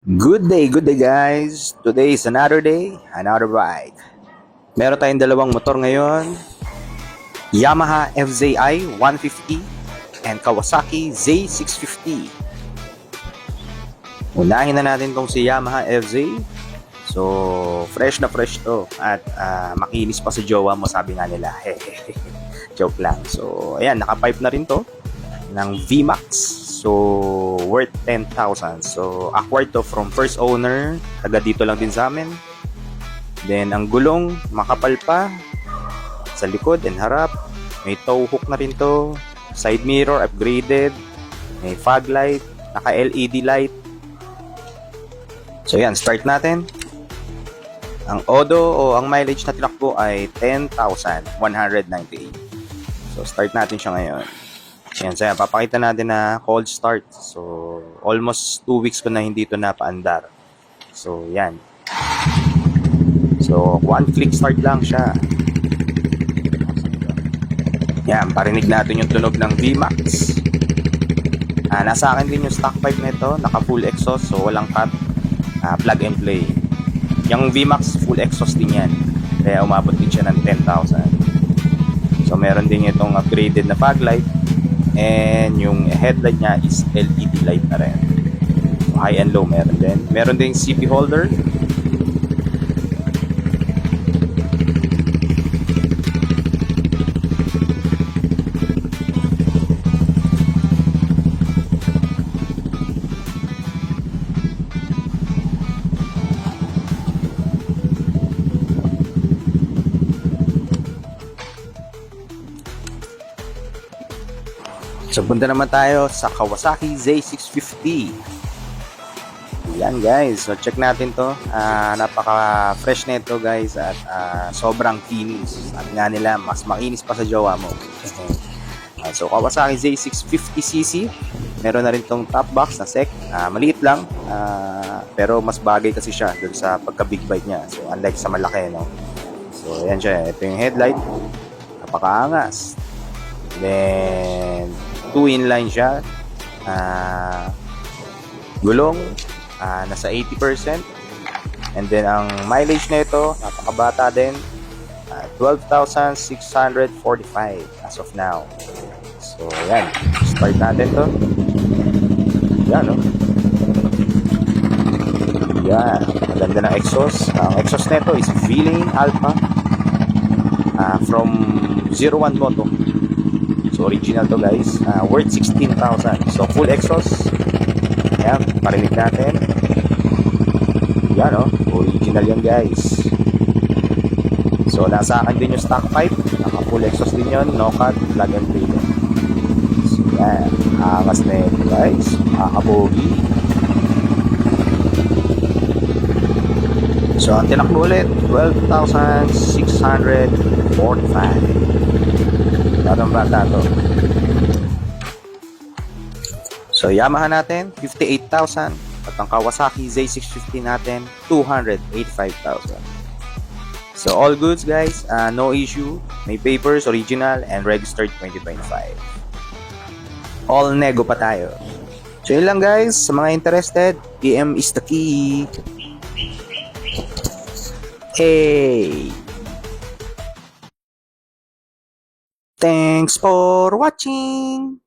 Good day guys. Today is another day, another bike. Meron tayong dalawang motor ngayon. Yamaha FZI 150 and Kawasaki Z650. Unahin na natin tong si Yamaha FZ. So, fresh na fresh to at makinis pa si jowa mo, sabi nga nila. Joke lang. So, ayan, naka-pipe na rin to ng VMAX. So, worth 10,000. So, acquired to from first owner. Taga dito lang din sa amin. Then, ang gulong, makapal pa. Sa likod and harap. May tow hook na rin to. Side mirror, upgraded. May fog light. Naka-LED light. So, yan. Start natin. Ang odo o ang mileage na tinakbo ay 10,198. So, start natin siya ngayon. Yan, so yan, papakita natin na cold start. So, almost 2 weeks ko na hindi ito napaandar. So, yan. So, one click start lang siya. Yan, parinig natin yung tunog ng VMAX. Nasa akin din yung stock pipe nito, naka full exhaust, so walang cut. Plug and play. Yung VMAX full exhaust din yan. Kaya umabot din siya ng 10,000. So, meron din itong upgraded na fog light. And yung headlight niya is LED light na rin. So, high and low meron din. Meron din CP holder. So, punta naman tayo sa Kawasaki Z650. Yan guys. So, check natin to. Napaka-fresh nito guys. At sobrang kinis. At nga nila, mas makinis pa sa jowa mo. So, Kawasaki Z650cc. Meron na rin tong top box na sec. Maliit lang. Pero mas bagay kasi siya dun sa pagka-big bike niya. So, unlike sa malaki, no? So, yan siya. Ito yung headlight. Napakaangas. Then, 2 inline siya. Gulong nasa 80%. And then ang mileage nito napakabata din, 12,645 as of now. So yan, start natin to. Yan, no? Yan, maganda ng exhaust. Ang exhaust nito is V-Lane Alpha from 01 Moto. So, original to guys. Worth 16,000. So, full exhaust. Ayan, parinig natin. Yan, oh. Original yan guys. So, nasa akin din yung stock pipe. Naka full exhaust din yun. No cut, plug and play. So, yan. Angas na yun guys. Makakabogi. So, ang tinakbo ulit, 12,645. Batang bata to. So, Yamaha natin, 58,000. At ang Kawasaki Z650 natin, 285,000. So, all goods guys. No issue. May papers, original, and registered 2025. All nego pa tayo. So, yun lang guys. Sa mga interested, PM is the key. Hey! Thanks for watching!